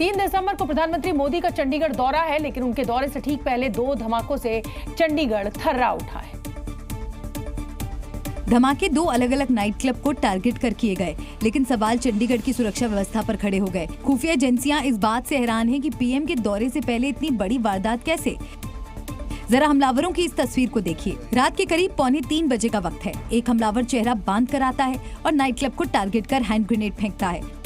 3 दिसंबर को प्रधानमंत्री मोदी का चंडीगढ़ दौरा है, लेकिन उनके दौरे से ठीक पहले 2 धमाकों से चंडीगढ़ थर्रा उठा है। धमाके 2 अलग अलग नाइट क्लब को टारगेट कर किए गए, लेकिन सवाल चंडीगढ़ की सुरक्षा व्यवस्था पर खड़े हो गए। खुफिया एजेंसियां इस बात से हैरान हैं कि पीएम के दौरे से पहले इतनी बड़ी वारदात कैसे। जरा हमलावरों की इस तस्वीर को देखिए। रात के करीब 2:45 बजे का वक्त है। एक हमलावर चेहरा बांध कर आता है और नाइट क्लब को टारगेट कर हैंड ग्रेनेड फेंकता है।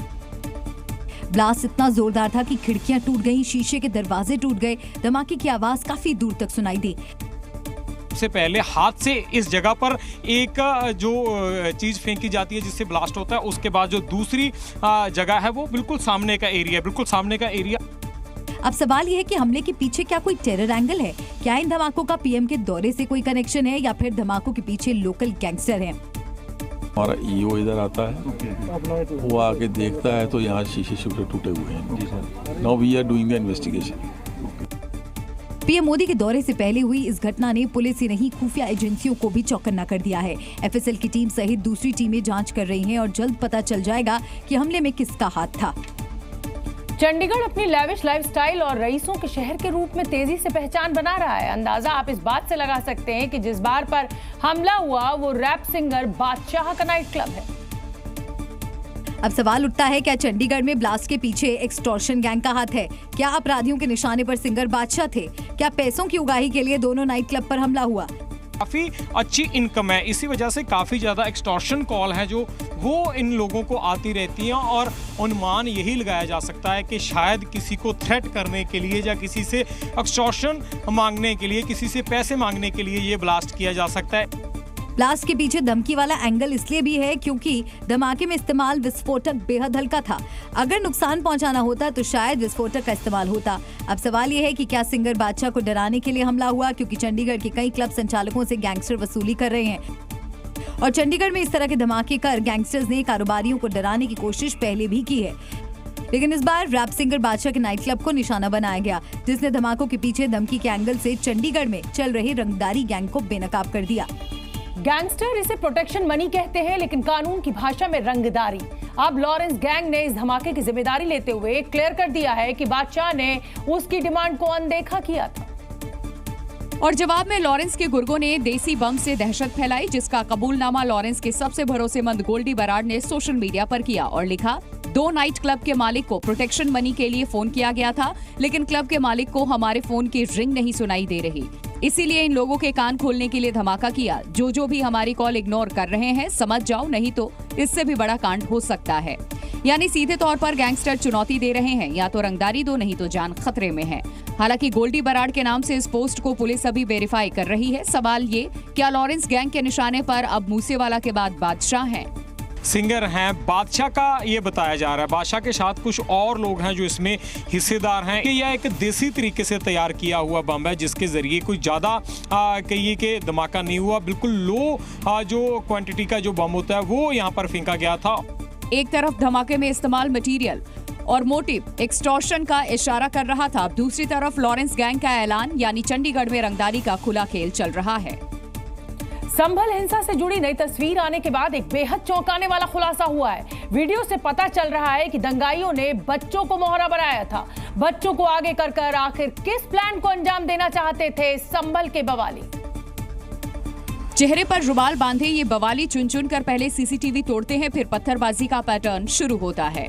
ब्लास्ट इतना जोरदार था कि खिड़कियां टूट गईं, शीशे के दरवाजे टूट गए। धमाके की आवाज काफी दूर तक सुनाई दी। सबसे पहले हाथ से इस जगह पर एक जो चीज फेंकी जाती है जिससे ब्लास्ट होता है, उसके बाद जो दूसरी जगह है वो बिल्कुल सामने का एरिया, बिल्कुल सामने का एरिया। अब सवाल यह है कि हमले के पीछे क्या कोई टेरर एंगल है? क्या इन धमाकों का पीएम के दौरे से कोई कनेक्शन है या फिर धमाकों के पीछे लोकल गैंगस्टर हैं? हमारा ईओ इधर आता है, वो आके देखता है तो यहाँ शीशे टूटे हुए हैं। Now we are doing the investigation. PM Modi के दौरे से पहले हुई इस घटना ने पुलिस ही नहीं खुफिया एजेंसियों को भी चौकन्ना कर दिया है। एफएसएल की टीम सहित दूसरी टीमें जांच कर रही हैं और जल्द पता चल जाएगा कि हमले में किसका हाथ था। चंडीगढ़ अपनी लेविश लाइफस्टाइल और रईसों के शहर के रूप में तेजी से पहचान बना रहा है। अंदाजा आप इस बात से लगा सकते हैं कि जिस बार पर हमला हुआ वो रैप सिंगर बादशाह का नाइट क्लब है। अब सवाल उठता है, क्या चंडीगढ़ में ब्लास्ट के पीछे एक्सटॉर्शन गैंग का हाथ है? क्या अपराधियों के निशाने पर सिंगर बादशाह थे? क्या पैसों की उगाही के लिए दोनों नाइट क्लब पर हमला हुआ? काफी अच्छी इनकम है, इसी वजह से काफी ज्यादा एक्सटॉर्शन कॉल है जो वो इन लोगों को आती रहती हैं और अनुमान यही लगाया जा सकता है कि शायद किसी को थ्रेट करने के लिए या किसी से एक्सटॉर्शन मांगने के लिए, किसी से पैसे मांगने के लिए ये ब्लास्ट किया जा सकता है। ब्लास्ट के पीछे धमकी वाला एंगल इसलिए भी है क्योंकि धमाके में इस्तेमाल विस्फोटक बेहद हल्का था। अगर नुकसान पहुंचाना होता तो शायद विस्फोटक का इस्तेमाल होता। अब सवाल ये है कि क्या सिंगर बादशाह को डराने के लिए हमला हुआ, क्योंकि चंडीगढ़ के कई क्लब संचालकों से गैंगस्टर वसूली कर रहे हैं और चंडीगढ़ में इस तरह के धमाके कर गैंगस्टर्स ने कारोबारियों को डराने की कोशिश पहले भी की है। लेकिन इस बार रैप सिंगर बादशाह के नाइट क्लब को निशाना बनाया गया, जिसने धमाकों के पीछे धमकी के एंगल से चंडीगढ़ में चल रहे रंगदारी गैंग को बेनकाब कर दिया। गैंगस्टर इसे प्रोटेक्शन मनी कहते हैं, लेकिन कानून की भाषा में रंगदारी। अब लॉरेंस गैंग ने इस धमाके की जिम्मेदारी लेते हुए क्लियर कर दिया है कि बादशाह ने उसकी डिमांड को अनदेखा किया था और जवाब में लॉरेंस के गुर्गों ने देसी बम से दहशत फैलाई, जिसका कबूलनामा लॉरेंस के सबसे भरोसेमंद गोल्डी बराड ने सोशल मीडिया पर किया और लिखा, 2 नाइट क्लब के मालिक को प्रोटेक्शन मनी के लिए फोन किया गया था, लेकिन क्लब के मालिक को हमारे फोन की रिंग नहीं सुनाई दे रही, इसीलिए इन लोगों के कान खोलने के लिए धमाका किया। जो भी हमारी कॉल इग्नोर कर रहे हैं समझ जाओ, नहीं तो इससे भी बड़ा कांड हो सकता है। यानी सीधे तौर पर गैंगस्टर चुनौती दे रहे हैं, या तो रंगदारी दो, नहीं तो जान खतरे में है। हालांकि गोल्डी बराड के नाम से इस पोस्ट को पुलिस अभी वेरीफाई कर रही है। सवाल ये, क्या लॉरेंस गैंग के निशाने पर अब मूसेवाला के बाद बादशाह हैं? सिंगर हैं बादशाह का ये बताया जा रहा है। बादशाह के साथ कुछ और लोग हैं जो इसमें हिस्सेदार हैं कि यह एक देसी तरीके से तैयार किया हुआ बम है, जिसके जरिए कोई ज़्यादा कहिए कि धमाका नहीं हुआ। बिल्कुल लो जो क्वांटिटी का जो बम होता है वो यहाँ पर फेंका गया था। एक तरफ धमाके में इस्तेमाल मटेरियल और मोटिव एक्सटॉर्शन का इशारा कर रहा था, दूसरी तरफ लॉरेंस गैंग का ऐलान, यानी चंडीगढ़ में रंगदारी का खुला खेल चल रहा है। संभल हिंसा से जुड़ी नई तस्वीर आने के बाद एक बेहद चौंकाने वाला खुलासा हुआ है। वीडियो से पता चल रहा है कि दंगाइयों ने बच्चों को मोहरा बनाया था। बच्चों को आगे कर आखिर किस प्लान को अंजाम देना चाहते थे संभल के बवाली? चेहरे पर रुमाल बांधे ये बवाली चुन चुन कर पहले सीसीटीवी तोड़ते हैं, फिर पत्थरबाजी का पैटर्न शुरू होता है।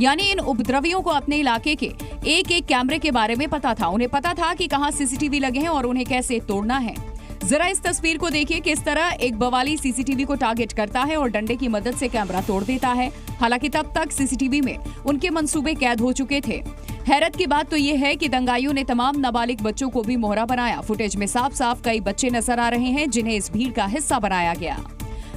यानी इन उपद्रवियों को अपने इलाके के एक कैमरे के बारे में पता था। उन्हें पता था कि कहां सीसीटीवी लगे हैं और उन्हें कैसे तोड़ना है। जरा इस तस्वीर को देखिए, किस तरह एक बवाली सीसीटीवी को टारगेट करता है और डंडे की मदद से कैमरा तोड़ देता है। हालांकि तब तक सीसीटीवी में उनके मंसूबे कैद हो चुके थे। हैरत की बात तो ये है कि दंगाइयों ने तमाम नाबालिग बच्चों को भी मोहरा बनाया। फुटेज में साफ साफ कई बच्चे नजर आ रहे हैं जिन्हें इस भीड़ का हिस्सा बनाया गया।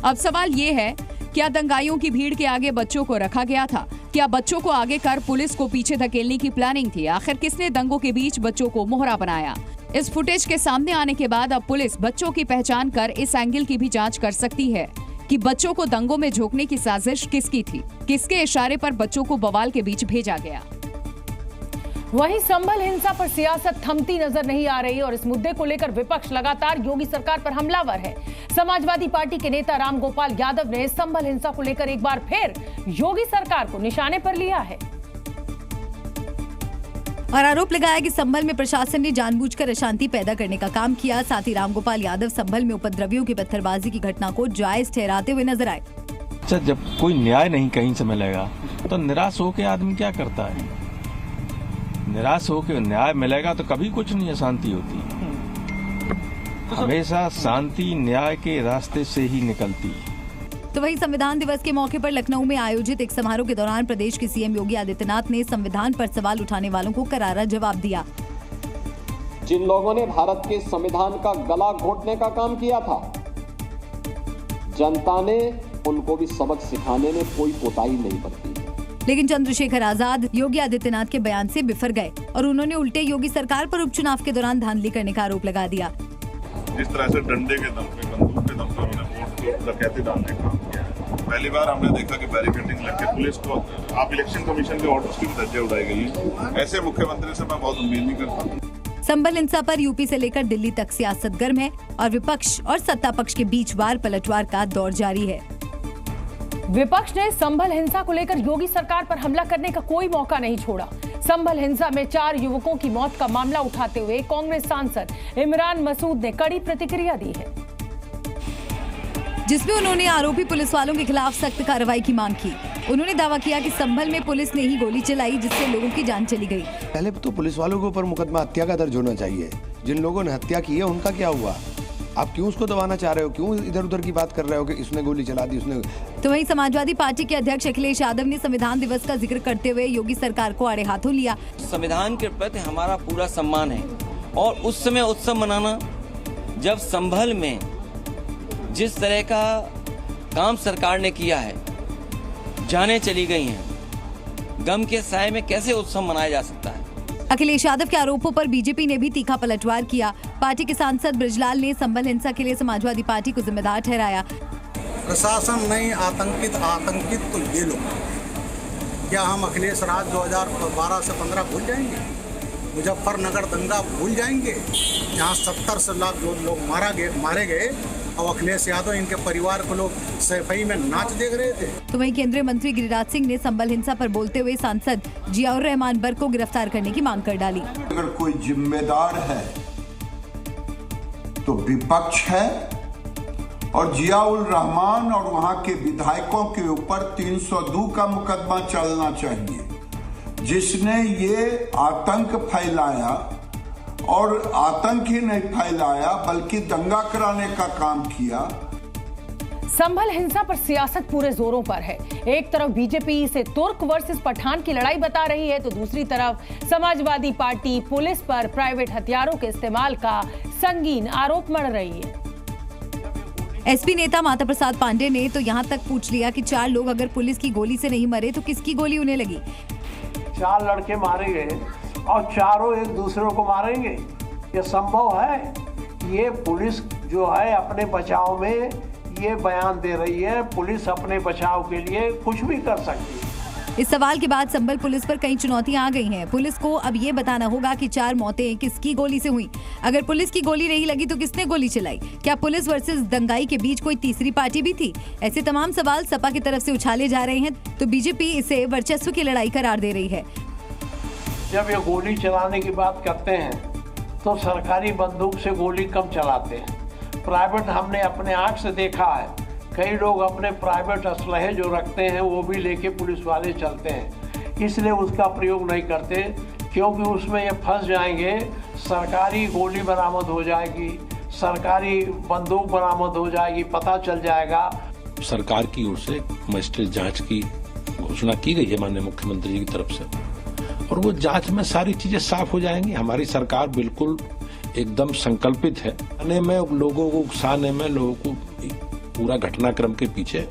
अब सवाल ये है, क्या दंगाइयों की भीड़ के आगे बच्चों को रखा गया था? क्या बच्चों को आगे कर पुलिस को पीछे धकेलने की प्लानिंग थी? आखिर किसने दंगों के बीच बच्चों को मोहरा बनाया? इस फुटेज के सामने आने के बाद अब पुलिस बच्चों की पहचान कर इस एंगल की भी जांच कर सकती है कि बच्चों को दंगों में झोंकने की साजिश किसकी थी, किसके इशारे पर बच्चों को बवाल के बीच भेजा गया। वहीं संभल हिंसा पर सियासत थमती नजर नहीं आ रही और इस मुद्दे को लेकर विपक्ष लगातार योगी सरकार पर हमलावर है। समाजवादी पार्टी के नेता राम गोपाल यादव ने संभल हिंसा को लेकर एक बार फिर योगी सरकार को निशाने पर लिया है। और आरोप लगाया कि संभल में प्रशासन ने जानबूझकर अशांति पैदा करने का काम किया। साथ ही रामगोपाल यादव संभल में उपद्रवियों की पत्थरबाजी की घटना को जायज ठहराते हुए नजर आए। अच्छा, जब कोई न्याय नहीं कहीं से मिलेगा तो निराश होकर आदमी क्या करता है? निराश होकर न्याय मिलेगा तो कभी कुछ नहीं अशांति होती। हमेशा शांति न्याय के रास्ते से ही निकलती है। तो वहीं संविधान दिवस के मौके पर लखनऊ में आयोजित एक समारोह के दौरान प्रदेश के सीएम योगी आदित्यनाथ ने संविधान पर सवाल उठाने वालों को करारा जवाब दिया। जिन लोगों ने भारत के संविधान का गला घोटने का काम किया था, जनता ने उनको भी सबक सिखाने में कोई कोताही नहीं बरती। लेकिन चंद्रशेखर आजाद योगी आदित्यनाथ के बयान से बिफर गए और उन्होंने उल्टे योगी सरकार पर उपचुनाव के दौरान धांधली करने का आरोप लगा दिया। जिस तरह से डंडे के दम पे, बंदूक के दम पे उन्होंने वोट को डकैती डालने का काम किया है। पहली बार हमने देखा कि बैरिकेडिंग लग के पुलिस को, आप इलेक्शन कमीशन के ऑर्डर्स की भी धज्जियां उड़ाई गई। ऐसे मुख्यमंत्री से मैं बहुत उम्मीद नहीं करता। संभल हिंसा पर यूपी से लेकर दिल्ली तक सियासत गर्म है और विपक्ष और सत्ता पक्ष के बीच वार पलटवार का दौर जारी है। विपक्ष ने संभल हिंसा को लेकर योगी सरकार पर हमला करने का कोई मौका नहीं छोड़ा। संभल हिंसा में 4 युवकों की मौत का मामला उठाते हुए कांग्रेस सांसद इमरान मसूद ने कड़ी प्रतिक्रिया दी है, जिसमें उन्होंने आरोपी पुलिस वालों के खिलाफ सख्त कार्रवाई की मांग की। उन्होंने दावा किया कि संभल में पुलिस ने ही गोली चलाई, जिससे लोगों की जान चली गई। पहले तो पुलिस वालों के ऊपर मुकदमा हत्या का दर्ज होना चाहिए। जिन लोगों ने हत्या की है उनका क्या हुआ? आप क्यों उसको दबाना चाह रहे हो? क्यों इधर उधर की बात कर रहे हो कि इसने गोली चला दी, उसने? तो वहीं समाजवादी पार्टी के अध्यक्ष अखिलेश यादव ने संविधान दिवस का जिक्र करते हुए योगी सरकार को आड़े हाथों लिया। संविधान के प्रति हमारा पूरा सम्मान है और उस समय उत्सव मनाना, जब संभल में जिस तरह का काम सरकार ने किया है, जानें चली गई हैं, गम के साए में कैसे उत्सव मनाया जा सकता है? अखिलेश यादव के आरोपों पर बीजेपी ने भी तीखा पलटवार किया। पार्टी के सांसद ब्रजलाल ने संभल हिंसा के लिए समाजवादी पार्टी को जिम्मेदार ठहराया। प्रशासन नहीं आतंकित तो ये लोग। क्या हम अखिलेश राज 2012 से 15 भूल जाएंगे? मुजफ्फरनगर दंगा भूल जाएंगे, जहाँ 70 से लाख लोग मारे गए और अखिलेश यादव इनके परिवार को लोग सफाई में नाच देख रहे थे। तो वहीं केंद्रीय मंत्री गिरिराज सिंह ने संभल हिंसा पर बोलते हुए सांसद जियाउर रहमान बर्क को गिरफ्तार करने की मांग कर डाली। अगर कोई जिम्मेदार है तो विपक्ष है और जियाउर रहमान और वहां के विधायकों के ऊपर 302 का मुकदमा चलना चाहिए, जिसने ये आतंक फैलाया और आतंक ही नहीं फैलाया बल्कि दंगा कराने का काम किया। संभल हिंसा पर सियासत पूरे जोरों पर है। एक तरफ बीजेपी इसे तुर्क वर्सेस पठान की लड़ाई बता रही है, तो दूसरी तरफ समाजवादी पार्टी पुलिस पर प्राइवेट हथियारों के इस्तेमाल का संगीन आरोप मढ़ रही है। एसपी नेता माता प्रसाद पांडे ने तो यहाँ तक पूछ लिया कि 4 लोग अगर पुलिस की गोली से नहीं मरे तो किसकी गोली उन्हें लगी? 4 लड़के मारे गए और चारों एक दूसरे को मारेंगे, ये संभव है? ये पुलिस जो है अपने बचाव में ये बयान दे रही है, पुलिस अपने बचाव के लिए कुछ भी कर सकती है। इस सवाल के बाद संभल पुलिस पर कई चुनौतियां आ गई हैं। पुलिस को अब ये बताना होगा कि 4 मौतें किसकी गोली से हुई। अगर पुलिस की गोली नहीं लगी तो किसने गोली चलाई? क्या पुलिस वर्सेस दंगाई के बीच कोई तीसरी पार्टी भी थी? ऐसे तमाम सवाल सपा की तरफ से उछाले जा रहे हैं, तो बीजेपी इसे वर्चस्व की लड़ाई करार दे रही है। जब ये गोली चलाने की बात करते हैं तो सरकारी बंदूक से गोली कम चलाते हैं। प्राइवेट हमने अपने आंख से देखा है, कई लोग अपने प्राइवेट असलहे जो रखते हैं वो भी लेके पुलिस वाले चलते हैं, इसलिए उसका प्रयोग नहीं करते क्योंकि उसमें ये फंस जाएंगे। सरकारी गोली बरामद हो जाएगी, सरकारी बंदूक बरामद हो जाएगी, पता चल जाएगा। सरकार की ओर से मजिस्ट्रेट जांच की घोषणा की गई है माननीय मुख्यमंत्री जी की तरफ से, और वो जांच में सारी चीजें साफ हो जाएंगी। हमारी सरकार बिल्कुल एकदम संकल्पित है आने में, लोगों को उकसाने में, लोगों को पूरा घटनाक्रम के पीछे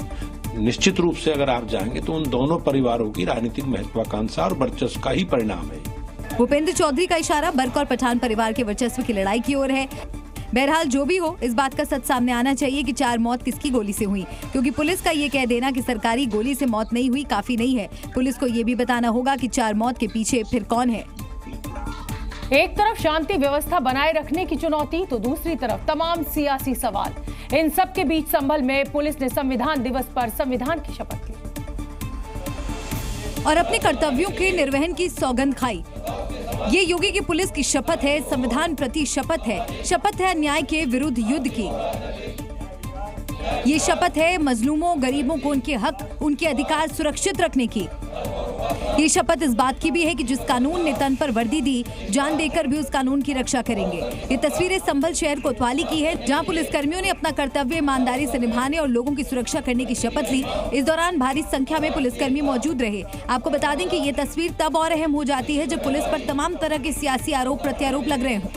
निश्चित रूप से अगर आप जाएंगे तो उन दोनों परिवारों की राजनीतिक महत्वाकांक्षा और वर्चस्व का ही परिणाम है। भूपेंद्र चौधरी का इशारा बर्क और पठान परिवार के वर्चस्व की लड़ाई की ओर है। बहरहाल जो भी हो, इस बात का सच सामने आना चाहिए कि 4 मौत किसकी गोली से हुई, क्योंकि पुलिस का ये कह देना कि सरकारी गोली से मौत नहीं हुई काफी नहीं है। पुलिस को ये भी बताना होगा कि 4 मौत के पीछे फिर कौन है। एक तरफ शांति व्यवस्था बनाए रखने की चुनौती, तो दूसरी तरफ तमाम सियासी सवाल। इन सब के बीच संभल में पुलिस ने संविधान दिवस पर संविधान की शपथ ली और अपने कर्तव्यों के निर्वहन की सौगंध खाई। ये योगी की पुलिस की शपथ है, संविधान प्रति शपथ है अन्याय के विरुद्ध युद्ध की। ये शपथ है मजलूमों, गरीबों को उनके हक, उनके अधिकार सुरक्षित रखने की। ये शपथ इस बात की भी है कि जिस कानून ने तन पर वर्दी दी, जान देकर भी उस कानून की रक्षा करेंगे। ये तस्वीरें संभल शहर कोतवाली की है, जहां पुलिसकर्मियों ने अपना कर्तव्य ईमानदारी से निभाने और लोगों की सुरक्षा करने की शपथ ली। इस दौरान भारी संख्या में पुलिसकर्मी मौजूद रहे। आपको बता दें कि ये तस्वीर तब और अहम हो जाती है जब पुलिस पर तमाम तरह के सियासी आरोप प्रत्यारोप लग रहे हों।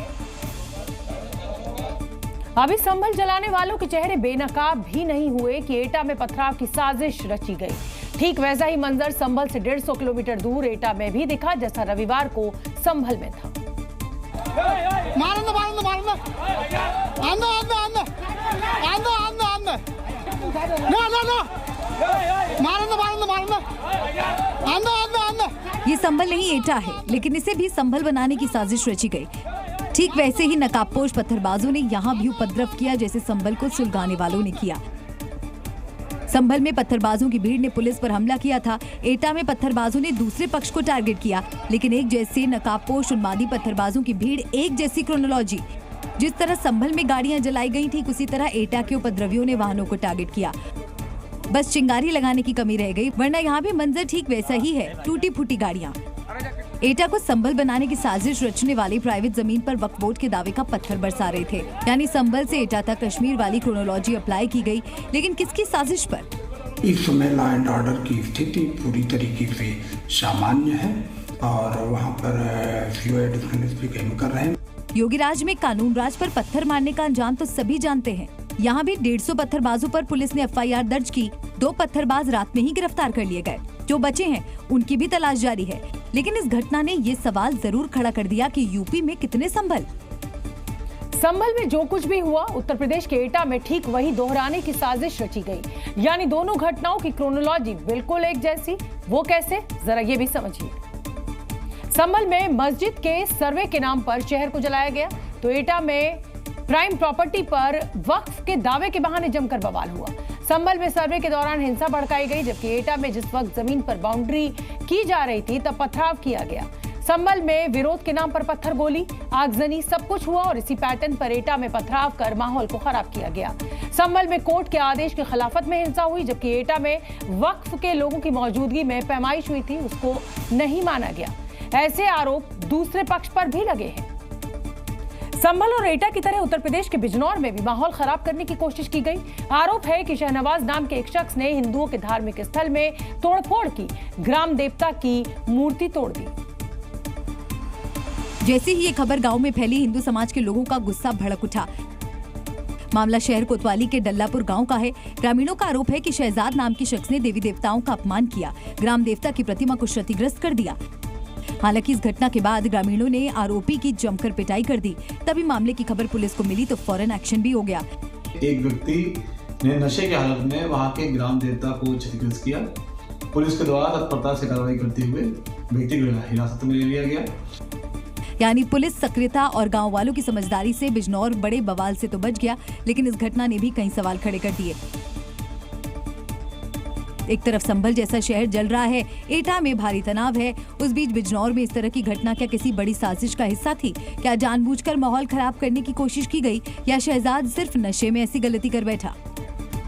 अभी संभल जलाने वालों के चेहरे बेनकाब भी नहीं हुए कि एटा में पथराव की साजिश रची गई। ठीक वैसा ही मंजर संभल से 150 किलोमीटर दूर एटा में भी दिखा, जैसा रविवार को संभल में था। ये संभल नहीं एटा है, लेकिन इसे भी संभल बनाने की साजिश रची गई। ठीक वैसे ही नकाबपोश पत्थरबाजों ने यहाँ भी उपद्रव किया, जैसे संभल को सुलगाने वालों ने किया। संभल में पत्थरबाजों की भीड़ ने पुलिस पर हमला किया था। एटा में पत्थरबाजों ने दूसरे पक्ष को टारगेट किया, लेकिन एक जैसे नकाबपोश उन्मादी पत्थरबाजों की भीड़, एक जैसी क्रोनोलॉजी। जिस तरह संभल में गाड़ियां जलाई गई थी, उसी तरह एटा के उपद्रवियों ने वाहनों को टारगेट किया। बस चिंगारी लगाने की कमी रह गई, वरना यहाँ भी मंजर ठीक वैसा ही है, टूटी फूटी गाड़ियाँ। एटा को संभल बनाने की साजिश रचने वाले प्राइवेट जमीन पर वक्फ बोर्ड के दावे का पत्थर बरसा रहे थे। यानी संभल से एटा तक कश्मीर वाली क्रोनोलॉजी अप्लाई की गई, लेकिन किसकी साजिश पर? इस समय लॉ एंड ऑर्डर की स्थिति पूरी तरीके से सामान्य है और वहाँ पर फ्लूइड भी काम कर रहे हैं। योगीराज में कानून राज पर पत्थर मारने का अंजाम तो सभी जानते हैं। यहाँ भी 150 पत्थरबाजों पर पुलिस ने FIR दर्ज की। 2 पत्थरबाज रात में ही गिरफ्तार कर लिए गए। जो बचे हैं उनकी भी तलाश जारी है। लेकिन इस घटना ने ये सवाल जरूर खड़ा कर दिया कि यूपी में कितने संभल? संभल में जो कुछ भी हुआ, उत्तर प्रदेश के एटा में ठीक वही दोहराने की साजिश रची गई। यानी दोनों घटनाओं की क्रोनोलॉजी बिल्कुल एक जैसी। वो कैसे, जरा ये भी समझिए। संभल में मस्जिद के सर्वे के नाम पर शहर को जलाया गया, तो एटा में प्राइम प्रॉपर्टी पर वक्फ के दावे के बहाने जमकर बवाल हुआ। संभल में सर्वे के दौरान हिंसा भड़काई गई, जबकि एटा में जिस वक्त जमीन पर बाउंड्री की जा रही थी तब पथराव किया गया। संभल में विरोध के नाम पर पत्थर गोली, आगजनी, सब कुछ हुआ और इसी पैटर्न पर एटा में पथराव कर माहौल को खराब किया गया। संभल में कोर्ट के आदेश की खिलाफत में हिंसा हुई, जबकि एटा में वक्फ के लोगों की मौजूदगी में पैमाइश हुई थी, उसको नहीं माना गया। ऐसे आरोप दूसरे पक्ष पर भी लगे हैं। संभल और एटा की तरह उत्तर प्रदेश के बिजनौर में भी माहौल खराब करने की कोशिश की गई। आरोप है कि शहनवाज नाम के एक शख्स ने हिंदुओं के धार्मिक स्थल में तोड़फोड़ की, ग्राम देवता की मूर्ति तोड़ दी। जैसे ही ये खबर गांव में फैली, हिंदू समाज के लोगों का गुस्सा भड़क उठा। मामला शहर कोतवाली के डल्लापुर गांव का है। ग्रामीणों का आरोप है कि शहजाद नाम के शख्स ने देवी देवताओं का अपमान किया, ग्राम देवता की प्रतिमा को क्षतिग्रस्त कर दिया। हालांकि इस घटना के बाद ग्रामीणों ने आरोपी की जमकर पिटाई कर दी। तभी मामले की खबर पुलिस को मिली तो फौरन एक्शन भी हो गया। एक व्यक्ति ने नशे की हालत में वहां के ग्राम देवता को क्षतिग्रस्त किया। पुलिस के द्वारा तत्परता से कार्रवाई करते हुए व्यक्ति को हिरासत में ले लिया गया। यानी पुलिस सक्रियता और गांव वालों की समझदारी से बिजनौर बड़े बवाल से तो बच गया, लेकिन इस घटना ने भी कई सवाल खड़े कर दिए। एक तरफ संभल जैसा शहर जल रहा है, एटा में भारी तनाव है। उस बीच बिजनौर में इस तरह की घटना क्या किसी बड़ी साजिश का हिस्सा थी? क्या जानबूझकर माहौल खराब करने की कोशिश की गई, या शहजाद सिर्फ नशे में ऐसी गलती कर बैठा?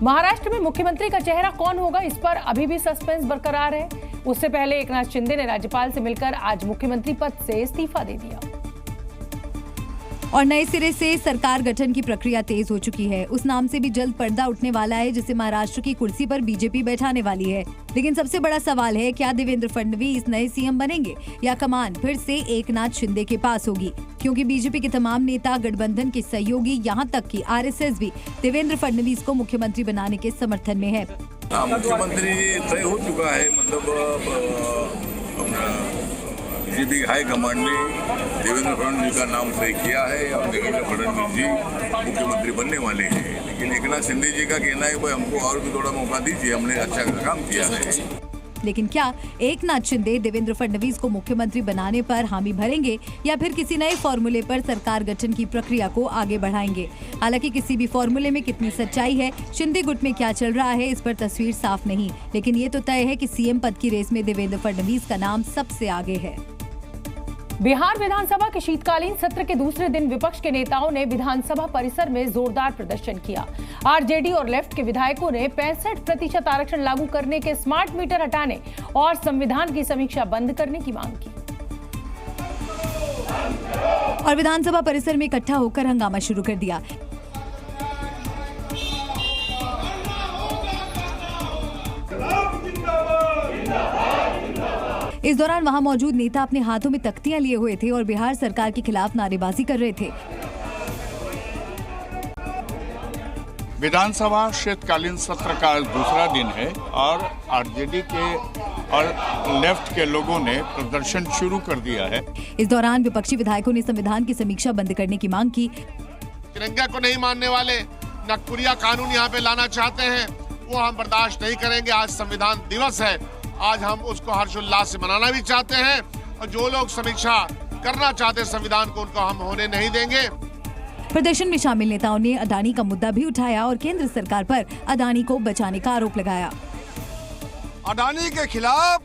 महाराष्ट्र में मुख्यमंत्री का चेहरा कौन होगा, इस पर अभी भी सस्पेंस बरकरार है। उससे पहले एकनाथ शिंदे ने राज्यपाल से मिलकर आज मुख्यमंत्री पद से इस्तीफा दे दिया और नए सिरे से सरकार गठन की प्रक्रिया तेज हो चुकी है। उस नाम से भी जल्द पर्दा उठने वाला है, जिसे महाराष्ट्र की कुर्सी पर बीजेपी बैठाने वाली है। लेकिन सबसे बड़ा सवाल है, क्या देवेंद्र फडणवीस नए सीएम बनेंगे या कमान फिर से एकनाथ शिंदे के पास होगी? क्योंकि बीजेपी के तमाम नेता, गठबंधन के सहयोगी, यहाँ तक कि RSS भी देवेंद्र फडणवीस को मुख्यमंत्री बनाने के समर्थन में है। मुख्यमंत्री तय हो चुका है, मतलब बीजेपी हाई कमांड ने देवेंद्र फडणवीस का नाम तय किया है और देवेंद्र फडणवीस जी मुख्यमंत्री बनने वाले हैं। लेकिन एकनाथ शिंदे जी का कहना है भाई हमको और भी थोड़ा मौका दीजिए, हमने अच्छा काम किया है। लेकिन क्या एकनाथ शिंदे देवेंद्र फडणवीस को मुख्यमंत्री बनाने पर हामी भरेंगे या फिर किसी नए फॉर्मूले पर सरकार गठन की प्रक्रिया को आगे बढ़ाएंगे? हालांकि किसी भी फॉर्मूले में कितनी सच्चाई है, शिंदे गुट में क्या चल रहा है, इस पर तस्वीर साफ नहीं। लेकिन ये तो तय है कि सीएम पद की रेस में देवेंद्र फडणवीस का नाम सबसे आगे है। बिहार विधानसभा के शीतकालीन सत्र के दूसरे दिन विपक्ष के नेताओं ने विधानसभा परिसर में जोरदार प्रदर्शन किया। आरजेडी और लेफ्ट के विधायकों ने 65% आरक्षण लागू करने के स्मार्ट मीटर हटाने और संविधान की समीक्षा बंद करने की मांग की और विधानसभा परिसर में इकट्ठा होकर हंगामा शुरू कर दिया। इस दौरान वहां मौजूद नेता अपने हाथों में तख्तियां लिए हुए थे और बिहार सरकार के खिलाफ नारेबाजी कर रहे थे। विधानसभा शीतकालीन सत्र का दूसरा दिन है और आरजेडी के और लेफ्ट के लोगों ने प्रदर्शन शुरू कर दिया है। इस दौरान विपक्षी विधायकों ने संविधान की समीक्षा बंद करने की मांग की। तिरंगा को नहीं मानने वाले नकपुरिया कानून यहाँ पे लाना चाहते हैं, वो हम बर्दाश्त नहीं करेंगे। आज संविधान दिवस है, आज हम उसको हर्षोल्लास से मनाना भी चाहते हैं और जो लोग समीक्षा करना चाहते हैं संविधान को, उनको हम होने नहीं देंगे। प्रदर्शन में शामिल नेताओं ने अडानी का मुद्दा भी उठाया और केंद्र सरकार पर अडानी को बचाने का आरोप लगाया। अडानी के खिलाफ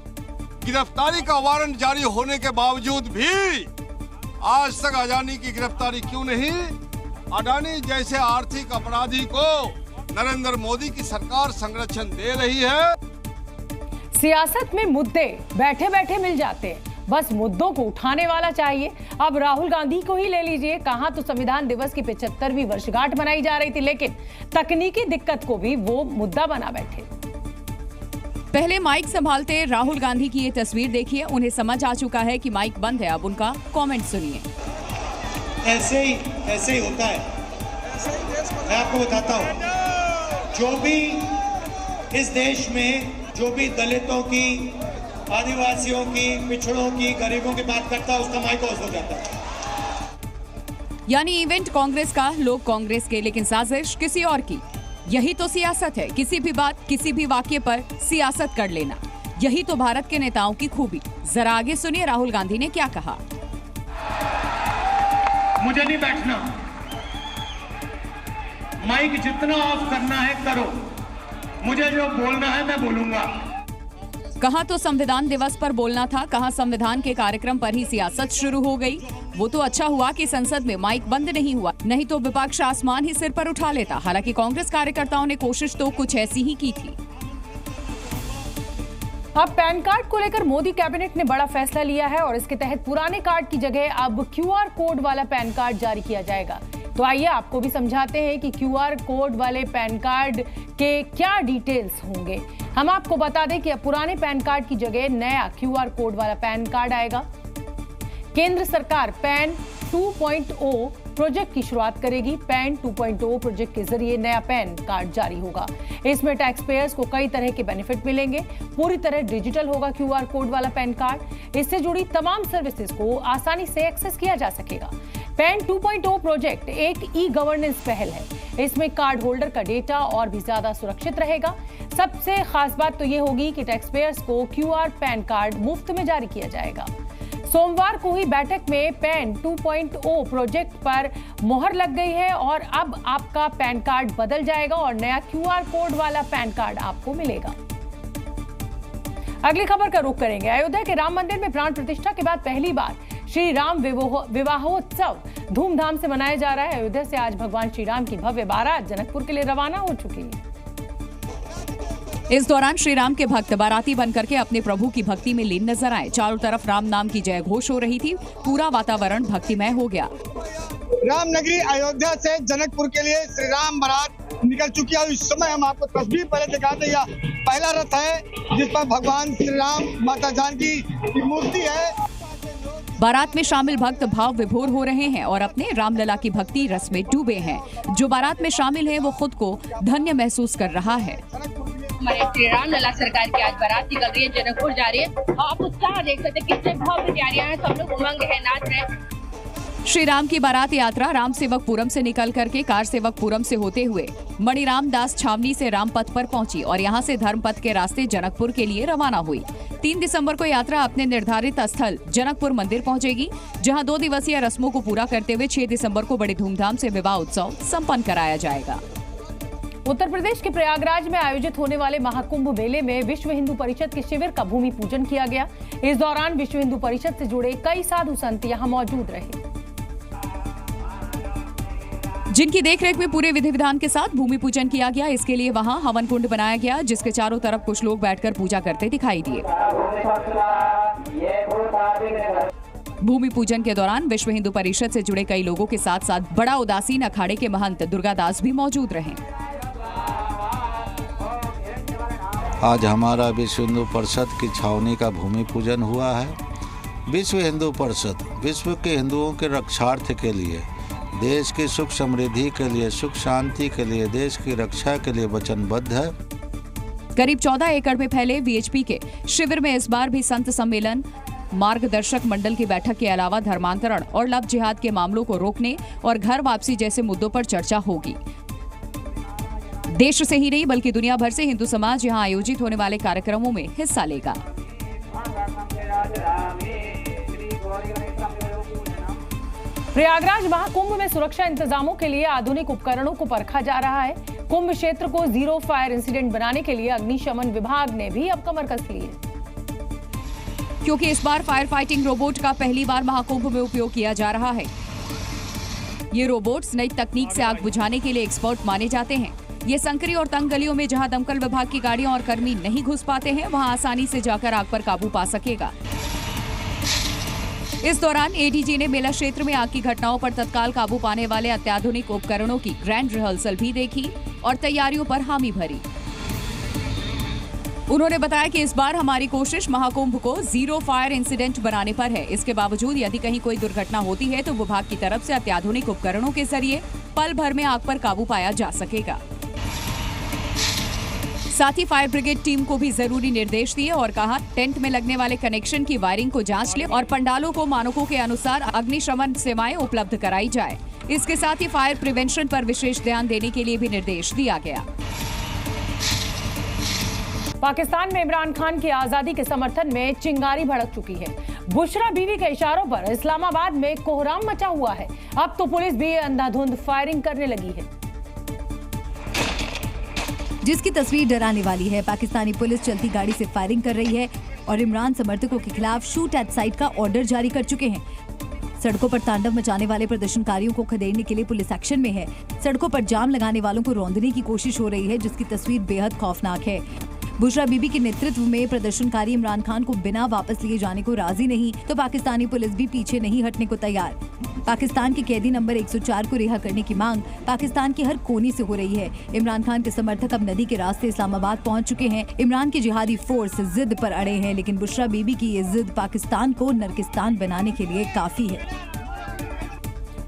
गिरफ्तारी का वारंट जारी होने के बावजूद भी आज तक अडानी की गिरफ्तारी क्यों नहीं? अडानी जैसे आर्थिक अपराधी को नरेंद्र मोदी की सरकार संरक्षण दे रही है। सियासत में मुद्दे बैठे बैठे मिल जाते हैं, बस मुद्दों को उठाने वाला चाहिए। अब राहुल गांधी को ही ले लीजिए, कहां तो संविधान दिवस की 75वीं वर्षगांठ मनाई जा रही थी, लेकिन तकनीकी दिक्कत को भी वो मुद्दा बना बैठे। पहले माइक संभालते राहुल गांधी की ये तस्वीर देखिए, उन्हें समझ आ चुका है कि माइक बंद है। अब उनका कमेंट सुनिए। ऐसे ही होता है। मैं आपको बताता हूँ, जो भी इस देश में जो भी दलितों की, आदिवासियों की, पिछड़ों की, गरीबों की बात करता है, उसका माइक ऑफ हो जाता है। यानी इवेंट कांग्रेस का, लोग कांग्रेस के, लेकिन साजिश किसी और की। यही तो सियासत है, किसी भी बात, किसी भी वाक्य पर सियासत कर लेना। यही तो भारत के नेताओं की खूबी। जरा आगे सुनिए राहुल गांधी ने क्या कहा। मुझे नहीं बैठना, माइक जितना ऑफ करना है करो, मुझे जो बोलना है मैं बोलूंगा। कहा तो संविधान दिवस पर बोलना था, कहा संविधान के कार्यक्रम पर ही सियासत शुरू हो गई। वो तो अच्छा हुआ कि संसद में माइक बंद नहीं हुआ, नहीं तो विपक्ष आसमान ही सिर पर उठा लेता। हालांकि कांग्रेस कार्यकर्ताओं ने कोशिश तो कुछ ऐसी ही की थी। अब पैन कार्ड को लेकर मोदी कैबिनेट ने बड़ा फैसला लिया है और इसके तहत पुराने कार्ड की जगह अब क्यूआर कोड वाला पैन कार्ड जारी किया जाएगा। तो आइए आपको भी समझाते हैं कि क्यूआर कोड वाले पैन कार्ड के क्या डिटेल्स होंगे। हम आपको बता दें कि अब पुराने पैन कार्ड की जगह नया क्यूआर कोड वाला पैन कार्ड आएगा। केंद्र सरकार पैन 2.0 प्रोजेक्ट की शुरुआत करेगी। पैन 2.0 प्रोजेक्ट के जरिए नया पैन कार्ड जारी होगा। इसमें टैक्स पेयर्स को कई तरह के बेनिफिट मिलेंगे। पूरी तरह डिजिटल होगा क्यूआर कोड वाला पैन कार्ड। इससे जुड़ी तमाम सर्विसेज को आसानी से एक्सेस किया जा सकेगा। पैन 2.0 प्रोजेक्ट एक ई गवर्नेंस पहल है। इसमें कार्ड होल्डर का डेटा और भी ज्यादा सुरक्षित रहेगा। सबसे खास बात तो ये होगी कि टैक्स पेयर्स को क्यूआर पैन कार्ड मुफ्त में जारी किया जाएगा। सोमवार को हुई बैठक में पैन 2.0 प्रोजेक्ट पर मोहर लग गई है और अब आपका पैन कार्ड बदल जाएगा और नया क्यूआर कोड वाला पैन कार्ड आपको मिलेगा। अगली खबर का रुख करेंगे। अयोध्या के राम मंदिर में प्राण प्रतिष्ठा के बाद पहली बार श्री राम विवाहोत्सव धूमधाम से मनाया जा रहा है। अयोध्या से आज भगवान श्री राम की भव्य बारात जनकपुर के लिए रवाना हो चुकी है। इस दौरान श्री राम के भक्त बाराती बनकर के अपने प्रभु की भक्ति में लीन नजर आए। चारों तरफ राम नाम की जय घोष हो रही थी। पूरा वातावरण भक्तिमय हो गया। राम नगरी अयोध्या से जनकपुर के लिए श्री राम बारात निकल चुकी है। इस समय हम आपको तस्वीर पहले दिखाते हैं। पहला रथ है जिस पर भगवान श्री राम, माता जानकी की मूर्ति है। बारात में शामिल भक्त भाव विभोर हो रहे हैं और अपने रामलला की भक्ति रस में डूबे हैं। जो बारात में शामिल है वो खुद को धन्य महसूस कर रहा है। हमारे श्री राम लला सरकार की आज बारात निकल रही है, जनकपुर जा रही है और आप उत्साह देख सकते हैं कितने भव्य तैयारियां हैं। सब लोग उमंग है, नाच रहे हैं। श्री राम की बारात यात्रा राम सेवकपुरम से निकल करके कार सेवकपुरम से होते हुए मणिराम दास छावनी से रामपथ पर पहुंची और यहां से धर्मपथ के रास्ते जनकपुर के लिए रवाना हुई। 3 दिसंबर को यात्रा अपने निर्धारित स्थल जनकपुर मंदिर पहुंचेगी, जहां 2 दिवसीय रस्मों को पूरा करते हुए 6 दिसंबर को बड़ी धूमधाम से विवाह उत्सव संपन्न कराया जाएगा। उत्तर प्रदेश के प्रयागराज में आयोजित होने वाले महाकुंभ मेले में विश्व हिंदू परिषद के शिविर का भूमि पूजन किया गया। इस दौरान विश्व हिंदू परिषद से जुड़े कई साधु संत यहां मौजूद रहे, जिनकी देखरेख में पूरे विधि विधान के साथ भूमि पूजन किया गया। इसके लिए वहां हवन कुंड बनाया गया, जिसके चारों तरफ कुछ लोग बैठकर पूजा करते दिखाई दिए। भूमि पूजन के दौरान विश्व हिंदू परिषद से जुड़े कई लोगों के साथ साथ बड़ा उदासीन अखाड़े के महंत दुर्गादास भी मौजूद रहे। आज हमारा विश्व हिंदू परिषद की छावनी का भूमि पूजन हुआ है। विश्व हिंदू परिषद विश्व के हिंदुओं के रक्षार्थ के लिए, देश की सुख समृद्धि के लिए, सुख शांति के लिए, देश की रक्षा के लिए वचनबद्ध है। करीब 14 एकड़ में फैले वीएचपी के शिविर में इस बार भी संत सम्मेलन, मार्गदर्शक मंडल की बैठक के अलावा धर्मांतरण और लव जिहाद के मामलों को रोकने और घर वापसी जैसे मुद्दों पर चर्चा होगी। देश से ही नहीं बल्कि दुनिया भर से हिंदू समाज यहां आयोजित होने वाले कार्यक्रमों में हिस्सा लेगा। प्रयागराज महाकुंभ में सुरक्षा इंतजामों के लिए आधुनिक उपकरणों को परखा जा रहा है। कुंभ क्षेत्र को जीरो फायर इंसिडेंट बनाने के लिए अग्निशमन विभाग ने भी अब कमर कस ली है, क्योंकि इस बार फायर फाइटिंग रोबोट का पहली बार महाकुंभ में उपयोग किया जा रहा है। ये रोबोट्स नई तकनीक से आग बुझाने के लिए एक्सपर्ट माने जाते हैं। ये संकरी और तंग गलियों में जहां दमकल विभाग की गाड़ियां और कर्मी नहीं घुस पाते हैं, वहां आसानी से जाकर आग पर काबू पा सकेगा। इस दौरान एडीजी ने मेला क्षेत्र में आग की घटनाओं पर तत्काल काबू पाने वाले अत्याधुनिक उपकरणों की ग्रैंड रिहर्सल भी देखी और तैयारियों पर हामी भरी। उन्होंने बताया कि इस बार हमारी कोशिश महाकुंभ को जीरो फायर इंसिडेंट बनाने पर है। इसके बावजूद यदि कहीं कोई दुर्घटना होती है तो विभाग की तरफ से अत्याधुनिक उपकरणों के जरिए पल भर में आग पर काबू पाया जा सकेगा। साथ ही फायर ब्रिगेड टीम को भी जरूरी निर्देश दिए और कहा, टेंट में लगने वाले कनेक्शन की वायरिंग को जांच ले और पंडालों को मानकों के अनुसार अग्निशमन सेवाएं उपलब्ध कराई जाए। इसके साथ ही फायर प्रिवेंशन पर विशेष ध्यान देने के लिए भी निर्देश दिया गया। पाकिस्तान में इमरान खान की आजादी के समर्थन में चिंगारी भड़क चुकी है। बुशरा बीवी के इशारों पर इस्लामाबाद में कोहराम मचा हुआ है। अब तो पुलिस भी अंधाधुंध फायरिंग करने लगी है, जिसकी तस्वीर डराने वाली है। पाकिस्तानी पुलिस चलती गाड़ी से फायरिंग कर रही है और इमरान समर्थकों के खिलाफ शूट एट साइट का ऑर्डर जारी कर चुके हैं। सड़कों पर तांडव मचाने वाले प्रदर्शनकारियों को खदेड़ने के लिए पुलिस एक्शन में है। सड़कों पर जाम लगाने वालों को रौंदने की कोशिश हो रही है, जिसकी तस्वीर बेहद खौफनाक है। बुशरा बीबी के नेतृत्व में प्रदर्शनकारी इमरान खान को बिना वापस लिए जाने को राजी नहीं, तो पाकिस्तानी पुलिस भी पीछे नहीं हटने को तैयार। पाकिस्तान के कैदी नंबर 104 को रिहा करने की मांग पाकिस्तान के हर कोने से हो रही है। इमरान खान के समर्थक अब नदी के रास्ते इस्लामाबाद पहुंच चुके हैं। इमरान की जिहादी फोर्स जिद पर अड़े हैं, लेकिन बुशरा बीबी की ये जिद पाकिस्तान को नरकिस्तान बनाने के लिए काफी है।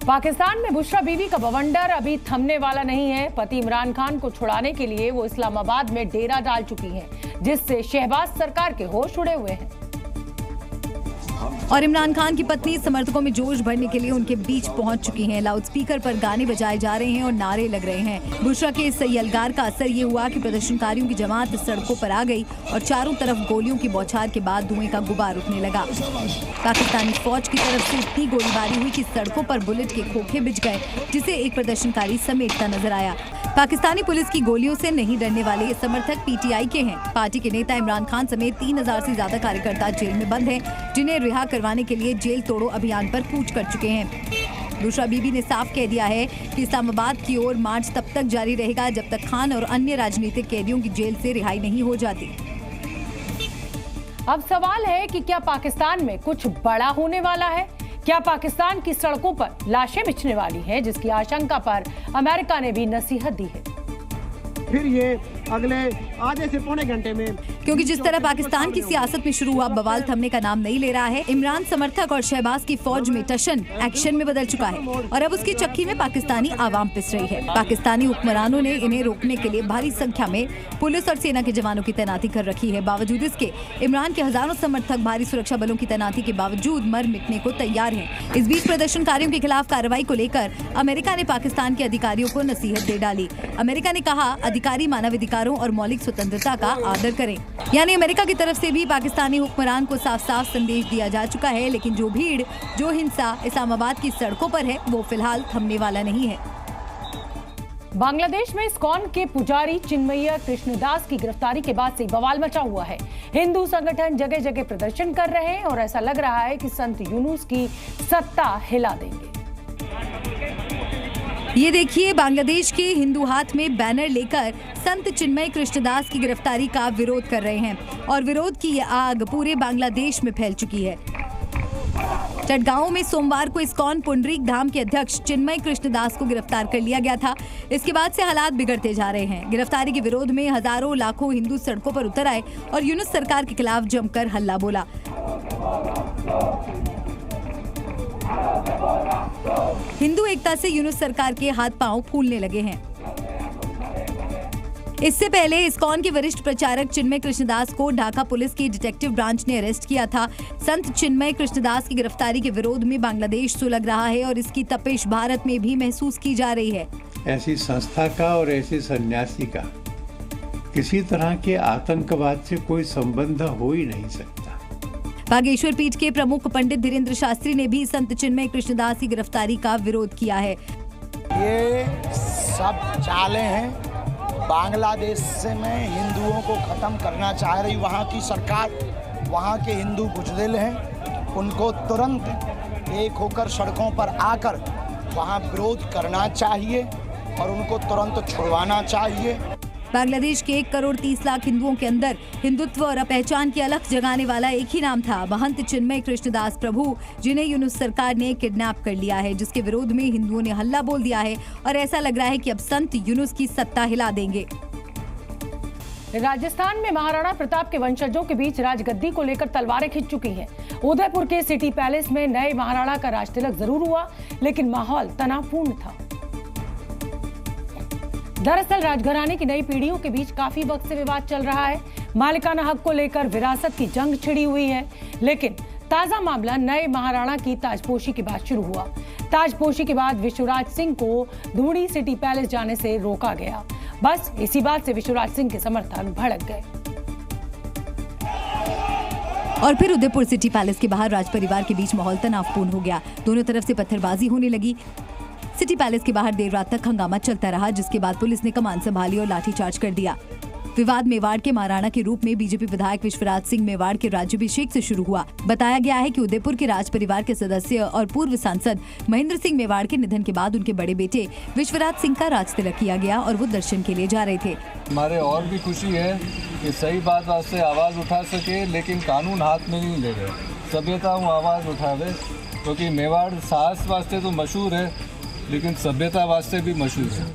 पाकिस्तान में बुशरा बीबी का बवंडर अभी थमने वाला नहीं है। पति इमरान खान को छुड़ाने के लिए वो इस्लामाबाद में डेरा डाल चुकी हैं, जिससे शहबाज सरकार के होश उड़े हुए हैं। और इमरान खान की पत्नी समर्थकों में जोश भरने के लिए उनके बीच पहुंच चुकी हैं। लाउडस्पीकर पर गाने बजाए जा रहे हैं और नारे लग रहे हैं। बुशरा के इस यलगार का असर ये हुआ कि प्रदर्शनकारियों की जमात सड़कों पर आ गई और चारों तरफ गोलियों की बौछार के बाद धुएं का गुबार उठने लगा। पाकिस्तानी फौज की तरफ से इतनी गोलीबारी हुई कि सड़कों पर बुलेट के खोखे बिछ गए, जिसे एक प्रदर्शनकारी समेटता नजर आया। पाकिस्तानी पुलिस की गोलियों से नहीं डरने वाले ये समर्थक पीटीआई के हैं। पार्टी के नेता इमरान खान समेत 3000 से ज्यादा कार्यकर्ता जेल में बंद हैं, जिन्हें रिहा करवाने के लिए जेल तोड़ो अभियान पर कूच कर चुके हैं। बुशरा बीबी ने साफ कह दिया है कि इस्लामाबाद की ओर मार्च तब तक जारी रहेगा जब तक खान और अन्य राजनीतिक कैदियों की जेल से रिहाई नहीं हो जाती। अब सवाल है कि क्या पाकिस्तान में कुछ बड़ा होने वाला है? क्या पाकिस्तान की सड़कों पर लाशें बिछने वाली हैं, जिसकी आशंका पर अमेरिका ने भी नसीहत दी है। फिर ये अगले आधे से पौने घंटे में, क्योंकि जिस तरह पाकिस्तान की सियासत में शुरू हुआ बवाल थमने का नाम नहीं ले रहा है। इमरान समर्थक और शहबाज की फौज में टशन एक्शन में बदल चुका है और अब उसकी चक्की में पाकिस्तानी आवाम पिस रही है। पाकिस्तानी हुक्मरानों ने इन्हें रोकने के लिए भारी संख्या में पुलिस और सेना के जवानों की तैनाती कर रखी है। बावजूद इसके इमरान के हजारों समर्थक भारी सुरक्षा बलों की तैनाती के बावजूद मर मिटने को तैयार हैं। इस बीच प्रदर्शनकारियों के खिलाफ कार्रवाई को लेकर अमेरिका ने पाकिस्तान के अधिकारियों को नसीहत दे डाली। अमेरिका ने कहा, अधिकारी मानवाधिकारों और मौलिक स्वतंत्रता का आदर करें। यानी अमेरिका की तरफ से भी पाकिस्तानी हुक्मरान को साफ साफ संदेश दिया जा चुका है। लेकिन जो भीड़, जो हिंसा इस्लामाबाद की सड़कों पर है, वो फिलहाल थमने वाला नहीं है। बांग्लादेश में इस्कॉन के पुजारी चिन्मय्या कृष्णदास की गिरफ्तारी के बाद से बवाल मचा हुआ है। हिंदू संगठन जगह जगह प्रदर्शन कर रहे हैं और ऐसा लग रहा है कि संत यूनुस की सत्ता हिला देंगे। ये देखिए, बांग्लादेश के हिंदू हाथ में बैनर लेकर संत चिन्मय कृष्णदास की गिरफ्तारी का विरोध कर रहे हैं और विरोध की ये आग पूरे बांग्लादेश में फैल चुकी है। चटगांव में सोमवार को इस्कॉन पुंडरीक धाम के अध्यक्ष चिन्मय कृष्णदास को गिरफ्तार कर लिया गया था। इसके बाद से हालात बिगड़ते जा रहे हैं। गिरफ्तारी के विरोध में हजारों लाखों हिंदू सड़कों पर उतर आए और यूनुस सरकार के खिलाफ जमकर हल्ला बोला। हिंदू एकता से यूनुस सरकार के हाथ पांव फूलने लगे हैं। इससे पहले इस्कॉन के वरिष्ठ प्रचारक चिन्मय कृष्णदास को ढाका पुलिस की डिटेक्टिव ब्रांच ने अरेस्ट किया था। संत चिन्मय कृष्णदास की गिरफ्तारी के विरोध में बांग्लादेश सुलग रहा है और इसकी तपिश भारत में भी महसूस की जा रही है। ऐसी संस्था का और ऐसे सन्यासी का किसी तरह के आतंकवाद से कोई संबंध हो ही नहीं सकता। बागेश्वर पीठ के प्रमुख पंडित धीरेन्द्र शास्त्री ने भी संत चिन्मय कृष्णदास की गिरफ्तारी का विरोध किया है। ये सब चालें हैं, बांग्लादेश से में हिंदुओं को खत्म करना चाह रही वहाँ की सरकार। वहाँ के हिंदू बुजदिल हैं, उनको तुरंत एक होकर सड़कों पर आकर वहाँ विरोध करना चाहिए और उनको तुरंत छुड़वाना चाहिए। बांग्लादेश के 1 करोड़ 30 लाख हिंदुओं के अंदर हिंदुत्व और पहचान की अलख जगाने वाला एक ही नाम था, महंत चिन्मय कृष्णदास प्रभु, जिन्हें यूनुस सरकार ने किडनैप कर लिया है, जिसके विरोध में हिंदुओं ने हल्ला बोल दिया है और ऐसा लग रहा है कि अब संत यूनुस की सत्ता हिला देंगे। राजस्थान में महाराणा प्रताप के वंशजों के बीच राजगद्दी को लेकर तलवारें खिंच चुकी हैं। उदयपुर के सिटी पैलेस में नए महाराणा का राजतिलक जरूर हुआ, लेकिन माहौल तनावपूर्ण था। दरअसल राजघराने की नई पीढ़ियों के बीच काफी वक्त से विवाद चल रहा है। मालिकाना हक को लेकर विरासत की जंग छिड़ी हुई है, लेकिन ताजा मामला नए महाराणा की ताजपोशी के बाद शुरू हुआ। ताजपोशी के बाद विश्वराज सिंह को धूड़ी सिटी पैलेस जाने से रोका गया। बस इसी बात से विश्वराज सिंह के समर्थक भड़क गए और फिर उदयपुर सिटी पैलेस के बाहर राज परिवार के बीच माहौल तनावपूर्ण हो गया। दोनों तरफ से पत्थरबाजी होने लगी। सिटी पैलेस के बाहर देर रात तक हंगामा चलता रहा, जिसके बाद पुलिस ने कमान संभाली और लाठीचार्ज कर दिया। विवाद मेवाड़ के महाराणा के रूप में बीजेपी विधायक विश्वराज सिंह मेवाड़ के राज्याभिषेक से शुरू हुआ। बताया गया है कि उदयपुर के राज परिवार के सदस्य और पूर्व सांसद महेंद्र सिंह मेवाड़ के निधन के बाद उनके बड़े बेटे विश्वराज सिंह का राज तिलक किया गया और वो दर्शन के लिए जा रहे थे। हमारे और भी खुशी है कि सही बात वास्ते आवाज उठा सके, लेकिन कानून हाथ में नहीं ले रहे। सभ्यता वो आवाज उठावे, क्योंकि मेवाड़ साहस वास्ते तो मशहूर है, लेकिन सभ्यता वास्ते भी मशहूर है।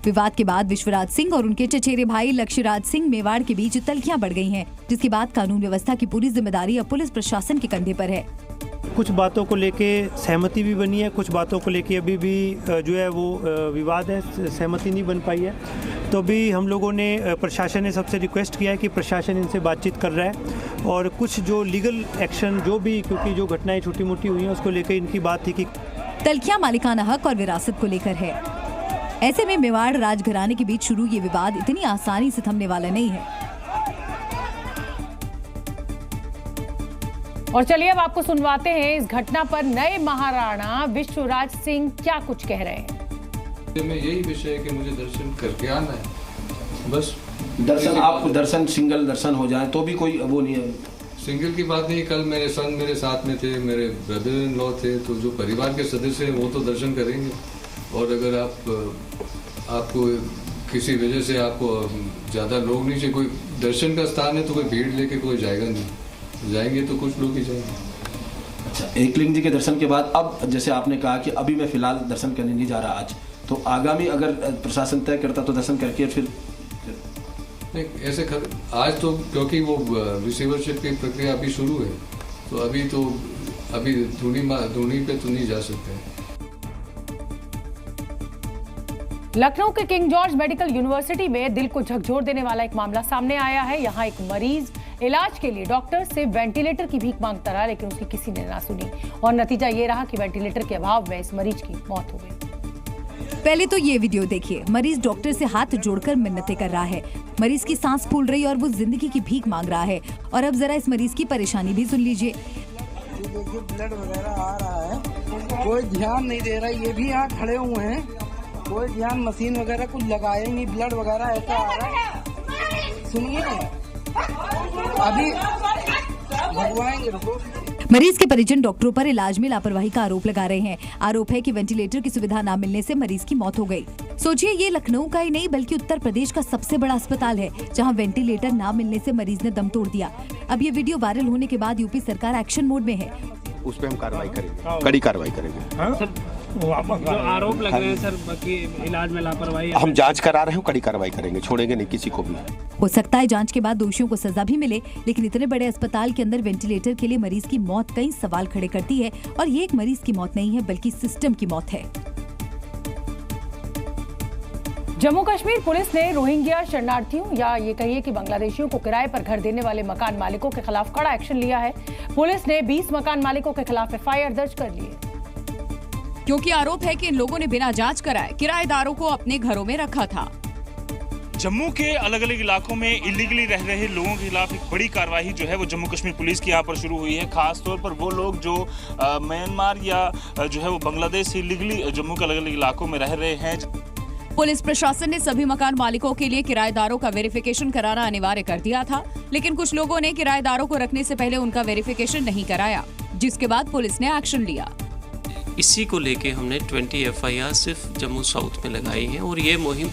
विवाद के बाद विश्वराज सिंह और उनके चचेरे भाई लक्ष्यराज सिंह मेवाड़ के बीच तल्खियां बढ़ गई हैं, जिसके बाद कानून व्यवस्था की पूरी जिम्मेदारी अब पुलिस प्रशासन के कंधे पर है। कुछ बातों को लेके सहमति भी बनी है, कुछ बातों को लेके अभी भी जो है वो विवाद है, सहमति नहीं बन पाई है। तो भी हम लोगों ने प्रशासन ने सबसे रिक्वेस्ट किया है कि प्रशासन इनसे बातचीत कर रहा है और कुछ जो लीगल एक्शन जो भी, क्योंकि जो घटनाएं छोटी मोटी हुई हैं उसको लेकर इनकी बात थी कि तल्खियां मालिकाना हक और विरासत को लेकर है। ऐसे में मेवाड़ राजघराने के बीच शुरू ये विवाद इतनी आसानी से थमने वाला नहीं है। और चलिए अब आपको सुनवाते हैं इस घटना पर नए महाराणा विश्वराज सिंह क्या कुछ कह रहे हैं। में यही विषय है कि मुझे दर्शन करके आना है, बस दर्शन, आप दर्शन सिंगल दर्शन हो जाए तो भी कोई वो नहीं है। सिंगल की बात नहीं, कल मेरे सन मेरे साथ में थे, मेरे ब्रदर इन लॉ थे, तो जो परिवार के सदस्य हैं वो तो दर्शन करेंगे। और अगर आपको किसी वजह से आपको ज़्यादा लोग नहीं चाहिए, कोई दर्शन का स्थान है तो कोई भीड़ लेके कोई जाएगा नहीं, जाएंगे तो कुछ लोग ही जाएंगे। अच्छा, एकलिंग जी के दर्शन के बाद अब जैसे आपने कहा कि अभी मैं फिलहाल दर्शन करने नहीं जा रहा आज, तो आगामी अगर प्रशासन तय करता तो दर्शन करके फिर नहीं ऐसे आज तो क्योंकि वो रिसीवरशिप की प्रक्रिया अभी शुरू है, तो अभी धूनी पे तो नहीं जा सकते। लखनऊ के किंग जॉर्ज मेडिकल यूनिवर्सिटी में दिल को झकझोर देने वाला एक मामला सामने आया है। यहाँ एक मरीज इलाज के लिए डॉक्टर से वेंटिलेटर की भीख मांगता रहा, लेकिन उसकी किसी ने ना सुनी और नतीजा ये रहा कि वेंटिलेटर के अभाव में इस मरीज की मौत हो गई। पहले तो ये वीडियो देखिए। मरीज डॉक्टर से हाथ जोड़कर मिन्नतें कर रहा है। मरीज की सांस फूल रही और वो जिंदगी की भीख मांग रहा है। और अब जरा इस मरीज की परेशानी भी सुन लीजिए। देखिए ब्लड वगैरह आ रहा है, कोई ध्यान नहीं दे रहा। ये भी यहाँ खड़े हुए हैं, कोई ध्यान मशीन वगैरह कुछ लगाया ही नहीं, ब्लड वगैरह ऐसा आ रहा है। सुनिए अभी भगवाएंगे, रुको। मरीज के परिजन डॉक्टरों पर इलाज में लापरवाही का आरोप लगा रहे हैं। आरोप है कि वेंटिलेटर की सुविधा न मिलने से मरीज की मौत हो गई। सोचिए, ये लखनऊ का ही नहीं बल्कि उत्तर प्रदेश का सबसे बड़ा अस्पताल है, जहां वेंटिलेटर न मिलने से मरीज ने दम तोड़ दिया। अब ये वीडियो वायरल होने के बाद यूपी सरकार एक्शन मोड में है। उस पर हम कार्रवाई करेंगे, कड़ी कार्रवाई करेंगे। सर, जो आरोप लग रहे हैं सर कि इलाज में लापरवाही, हम जांच करा रहे हैं, कड़ी कार्रवाई करेंगे, छोड़ेंगे नहीं किसी को भी। हो सकता है जांच के बाद दोषियों को सजा भी मिले, लेकिन इतने बड़े अस्पताल के अंदर वेंटिलेटर के लिए मरीज की मौत कई सवाल खड़े करती है। और ये एक मरीज की मौत नहीं है बल्कि सिस्टम की मौत है। जम्मू कश्मीर पुलिस ने रोहिंग्या शरणार्थियों या ये कहिए कि बांग्लादेशियों को किराए पर घर देने वाले मकान मालिकों के खिलाफ कड़ा एक्शन लिया है। पुलिस ने 20 मकान मालिकों के खिलाफ एफआईआर दर्ज कर ली है, क्योंकि आरोप है कि इन लोगों ने बिना जांच कराए किराएदारों को अपने घरों में रखा था। जम्मू के अलग अलग इलाकों में इलीगली रह रहे लोगों के खिलाफ एक बड़ी कार्रवाई जो है वो जम्मू कश्मीर पुलिस की यहाँ पर शुरू हुई है। खास तौर पर वो लोग जो म्यांमार या जो है वो बांग्लादेश से इलीगली जम्मू के अलग अलग इलाकों में रह रहे हैं। पुलिस प्रशासन ने सभी मकान मालिकों के लिए किराएदारों का वेरिफिकेशन कराना अनिवार्य कर दिया था, लेकिन कुछ लोगों ने किराएदारों को रखने से पहले उनका वेरिफिकेशन नहीं कराया, जिसके बाद पुलिस ने एक्शन लिया। इसी को लेके हमने 20 एफआईआर सिर्फ जम्मू साउथ में लगाई है और ये मुहिम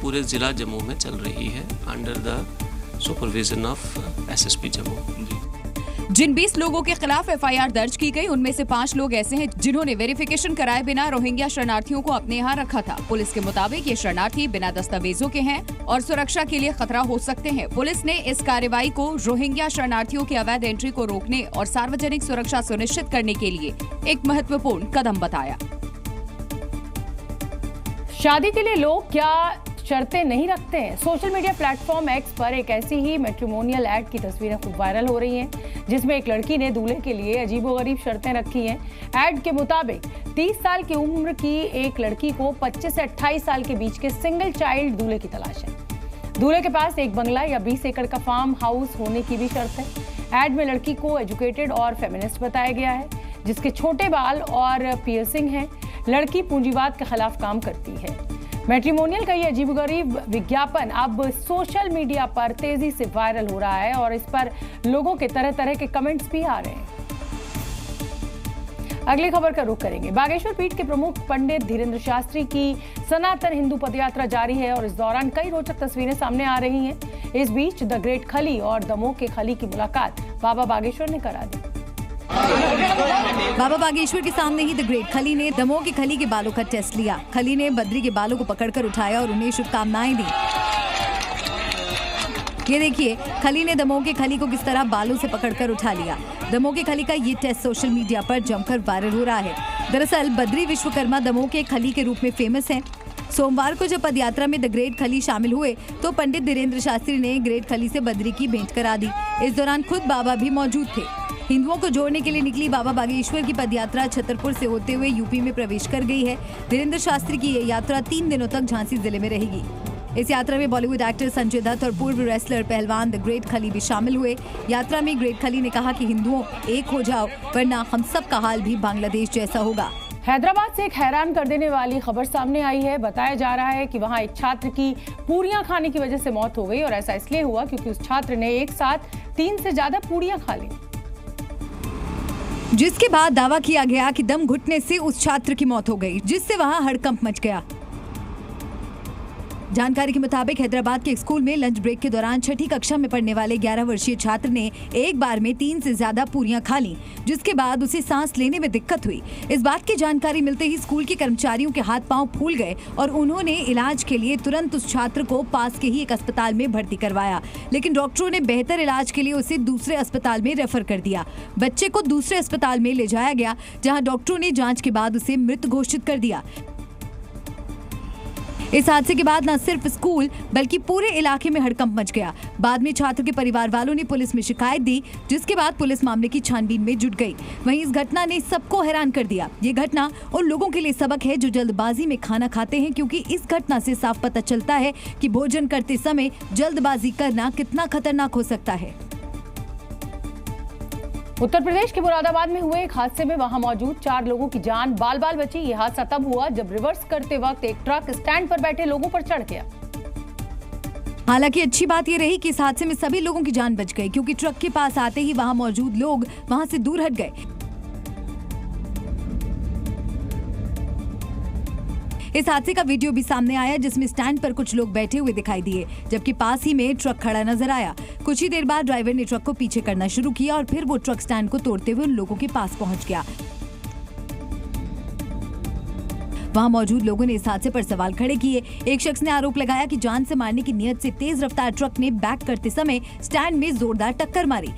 पूरे जिला जम्मू में चल रही है under the supervision of SSP Jammu. जिन 20 लोगों के खिलाफ एफआईआर दर्ज की गई, उनमें से 5 लोग ऐसे हैं जिन्होंने वेरिफिकेशन कराए बिना रोहिंग्या शरणार्थियों को अपने यहाँ रखा था। पुलिस के मुताबिक ये शरणार्थी बिना दस्तावेजों के हैं और सुरक्षा के लिए खतरा हो सकते हैं। पुलिस ने इस कार्रवाई को रोहिंग्या शरणार्थियों की अवैध एंट्री को रोकने और सार्वजनिक सुरक्षा सुनिश्चित करने के लिए एक महत्वपूर्ण कदम बताया। शादी के लिए लोग क्या शर्तें नहीं रखते हैं। सोशल मीडिया प्लेटफॉर्म एक्स पर एक ऐसी ही मैट्रिमोनियल एड की तस्वीरें खूब वायरल हो रही हैं, जिसमें एक लड़की ने दूल्हे के लिए अजीबोगरीब शर्तें रखी हैं। एड के मुताबिक 30 साल की उम्र की एक लड़की को 25 से 28 साल के बीच के सिंगल चाइल्ड दूल्हे की तलाश है। दूल्हे के पास एक बंगला या 20 एकड़ का फार्म हाउस होने की भी शर्त है। एड में लड़की को एजुकेटेड और फेमिनिस्ट बताया गया है, जिसके छोटे बाल और पियर्सिंग है। लड़की पूंजीवाद के खिलाफ काम करती है। मैट्रिमोनियल का ये अजीबोगरीब विज्ञापन अब सोशल मीडिया पर तेजी से वायरल हो रहा है और इस पर लोगों के तरह तरह के कमेंट्स भी आ रहे हैं। अगली खबर का रुख करेंगे। बागेश्वर पीठ के प्रमुख पंडित धीरेन्द्र शास्त्री की सनातन हिंदू पदयात्रा जारी है और इस दौरान कई रोचक तस्वीरें सामने आ रही हैं। इस बीच द ग्रेट खली और दमोह के खली की मुलाकात बाबा बागेश्वर ने करा दी। बाबा बागेश्वर के सामने ही द ग्रेट खली ने दमोह के खली के बालों का टेस्ट लिया। खली ने बद्री के बालों को पकड़कर उठाया और उन्हें शुभकामनाएं दी। ये देखिए, खली ने दमोह के खली को किस तरह बालों से पकड़कर उठा लिया। दमोह के खली का ये टेस्ट सोशल मीडिया पर जमकर वायरल हो रहा है। दरअसल बद्री विश्वकर्मा दमोह के खली के रूप में फेमस हैं। सोमवार को जब पदयात्रा में द ग्रेट खली शामिल हुए तो पंडित धीरेन्द्र शास्त्री ने ग्रेट खली से बद्री की भेंट करा दी। इस दौरान खुद बाबा भी मौजूद थे। हिंदुओं को जोड़ने के लिए निकली बाबा बागेश्वर की पदयात्रा छतरपुर से होते हुए यूपी में प्रवेश कर गई है। धीरेन्द्र शास्त्री की ये यात्रा 3 दिनों तक झांसी जिले में रहेगी। इस यात्रा में बॉलीवुड एक्टर संजय दत्त और पूर्व रेसलर पहलवान द ग्रेट खली भी शामिल हुए। यात्रा में ग्रेट खली ने कहा कि हिंदुओं एक हो जाओ, वरना हम सब का हाल भी बांग्लादेश जैसा होगा। हैदराबाद से एक हैरान कर देने वाली खबर सामने आई है। बताया जा रहा है कि वहां एक छात्र की पूरियां खाने की वजह से मौत हो गई और ऐसा इसलिए हुआ क्योंकि उस छात्र ने एक साथ 3 से ज्यादा पूरियां खा ली, जिसके बाद दावा किया गया कि दम घुटने से उस छात्र की मौत हो गई, जिससे वहां हड़कंप मच गया। जानकारी के मुताबिक हैदराबाद के एक स्कूल में लंच ब्रेक के दौरान 6ठी कक्षा में पढ़ने वाले 11 वर्षीय छात्र ने एक बार में 3 से ज्यादा पूरियां खा ली, जिसके बाद उसे सांस लेने में दिक्कत हुई। इस बात की जानकारी मिलते ही स्कूल के कर्मचारियों के हाथ पांव फूल गए और उन्होंने इलाज के लिए तुरंत उस छात्र को पास के ही एक अस्पताल में भर्ती करवाया, लेकिन डॉक्टरों ने बेहतर इलाज के लिए उसे दूसरे अस्पताल में रेफर कर दिया। बच्चे को दूसरे अस्पताल में ले जाया गया, जहाँ डॉक्टरों ने जाँच के बाद उसे मृत घोषित कर दिया। इस हादसे के बाद न सिर्फ स्कूल बल्कि पूरे इलाके में हड़कंप मच गया। बाद में छात्र के परिवार वालों ने पुलिस में शिकायत दी, जिसके बाद पुलिस मामले की छानबीन में जुट गई। वहीं इस घटना ने सबको हैरान कर दिया। ये घटना उन लोगों के लिए सबक है जो जल्दबाजी में खाना खाते हैं, क्योंकि इस घटना से साफ पता चलता है कि भोजन करते समय जल्दबाजी करना कितना खतरनाक हो सकता है। उत्तर प्रदेश के मुरादाबाद में हुए एक हादसे में वहां मौजूद 4 लोगों की जान बाल बाल बची। ये हादसा तब हुआ जब रिवर्स करते वक्त एक ट्रक स्टैंड पर बैठे लोगों पर चढ़ गया। हालांकि अच्छी बात यह रही कि इस हादसे में सभी लोगों की जान बच गई, क्योंकि ट्रक के पास आते ही वहां मौजूद लोग वहां से दूर हट गए। इस हादसे का वीडियो भी सामने आया, जिसमें स्टैंड पर कुछ लोग बैठे हुए दिखाई दिए, जबकि पास ही में ट्रक खड़ा नजर आया। कुछ ही देर बाद ड्राइवर ने ट्रक को पीछे करना शुरू किया और फिर वो ट्रक स्टैंड को तोड़ते हुए उन लोगों के पास पहुंच गया। वहां मौजूद लोगों ने इस हादसे पर सवाल खड़े किए। एक शख्स ने आरोप लगाया कि जान से मारने की नियत से तेज रफ्तार ट्रक ने बैक करते समय स्टैंड में जोरदार टक्कर मारी।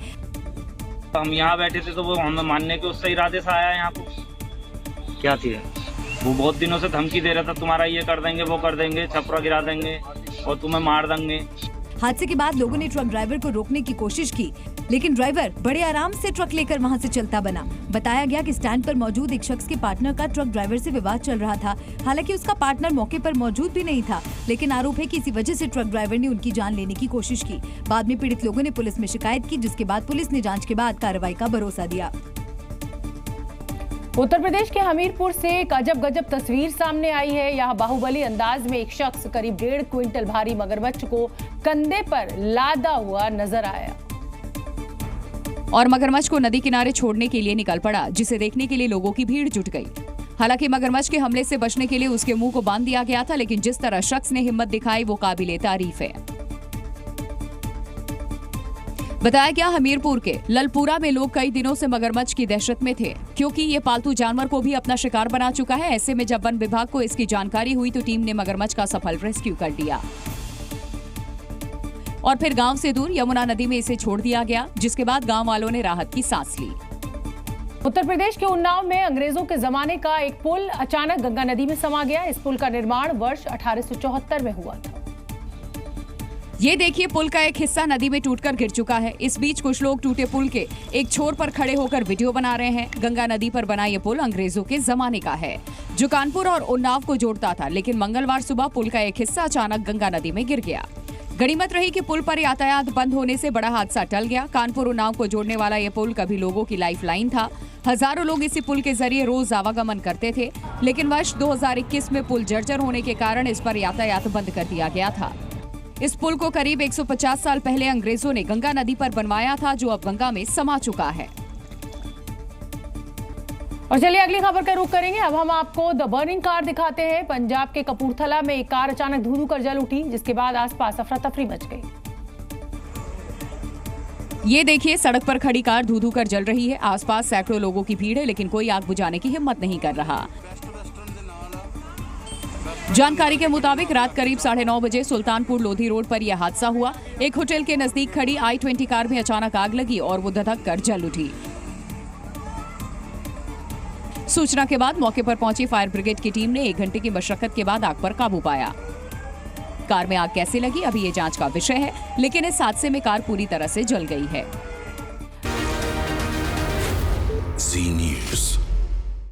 हम यहाँ बैठे थे तो वो हमें मारने के उससे इरादे से आया यहाँ पे। क्या थी वो बहुत दिनों से धमकी दे रहा था, तुम्हारा ये कर देंगे, वो कर देंगे, छपरा गिरा देंगे और तुम्हें मार देंगे। हादसे के बाद लोगों ने ट्रक ड्राइवर को रोकने की कोशिश की, लेकिन ड्राइवर बड़े आराम से ट्रक लेकर वहां से चलता बना। बताया गया कि स्टैंड पर मौजूद एक शख्स के पार्टनर का ट्रक ड्राइवर से विवाद चल रहा था। हालांकि उसका पार्टनर मौके पर मौजूद भी नहीं था, लेकिन आरोप है कि इसी वजह से ट्रक ड्राइवर ने उनकी जान लेने की कोशिश की। बाद में पीड़ित लोगों ने पुलिस में शिकायत की, जिसके बाद पुलिस ने जाँच के बाद कार्रवाई का भरोसा दिया। उत्तर प्रदेश के हमीरपुर से एक अजब गजब तस्वीर सामने आई है। यहाँ बाहुबली अंदाज में एक शख्स करीब 1.5 क्विंटल भारी मगरमच्छ को कंधे पर लादा हुआ नजर आया और मगरमच्छ को नदी किनारे छोड़ने के लिए निकल पड़ा, जिसे देखने के लिए लोगों की भीड़ जुट गई। हालांकि मगरमच्छ के हमले से बचने के लिए उसके मुंह को बांध दिया गया था, लेकिन जिस तरह शख्स ने हिम्मत दिखाई वो काबिले तारीफ है। बताया गया हमीरपुर के ललपुरा में लोग कई दिनों से मगरमच्छ की दहशत में थे, क्योंकि ये पालतू जानवर को भी अपना शिकार बना चुका है। ऐसे में जब वन विभाग को इसकी जानकारी हुई तो टीम ने मगरमच्छ का सफल रेस्क्यू कर दिया और फिर गांव से दूर यमुना नदी में इसे छोड़ दिया गया, जिसके बाद गांव वालों ने राहत की सांस ली। उत्तर प्रदेश के उन्नाव में अंग्रेजों के जमाने का एक पुल अचानक गंगा नदी में समा गया। इस पुल का निर्माण वर्ष 1874 में हुआ था। ये देखिए, पुल का एक हिस्सा नदी में टूटकर गिर चुका है। इस बीच कुछ लोग टूटे पुल के एक छोर पर खड़े होकर वीडियो बना रहे हैं। गंगा नदी पर बना ये पुल अंग्रेजों के जमाने का है, जो कानपुर और उन्नाव को जोड़ता था, लेकिन मंगलवार सुबह पुल का एक हिस्सा अचानक गंगा नदी में गिर गया। गनीमत रही कि पुल पर यातायात बंद होने से बड़ा हादसा टल गया। कानपुर उन्नाव को जोड़ने वाला ये पुल कभी लोगों की लाइफ लाइन था। हजारों लोग इसी पुल के जरिए रोज आवागमन करते थे, लेकिन वर्ष 2021 में पुल जर्जर होने के कारण इस पर यातायात बंद कर दिया गया था। इस पुल को करीब 150 साल पहले अंग्रेजों ने गंगा नदी पर बनवाया था, जो अब गंगा में समा चुका है। और चलिए अगली खबर का रुख करेंगे। अब हम आपको द बर्निंग कार दिखाते हैं। पंजाब के कपूरथला में एक कार अचानक धू-धू कर जल उठी, जिसके बाद आसपास अफरा तफरी मच गई। ये देखिए, सड़क पर खड़ी कार धू-धू कर जल रही है। आसपास सैकड़ों लोगों की भीड़ है, लेकिन कोई आग बुझाने की हिम्मत नहीं कर रहा। जानकारी के मुताबिक रात करीब 9:30 बजे सुल्तानपुर लोधी रोड पर यह हादसा हुआ। एक होटल के नजदीक खड़ी i20 कार में अचानक आग लगी और वो धधक कर जल उठी। सूचना के बाद मौके पर पहुंची फायर ब्रिगेड की टीम ने 1 घंटे की मशक्कत के बाद आग पर काबू पाया। कार में आग कैसे लगी अभी ये जांच का विषय है, लेकिन इस हादसे में कार पूरी तरह से जल गई है। जी न्यूज़।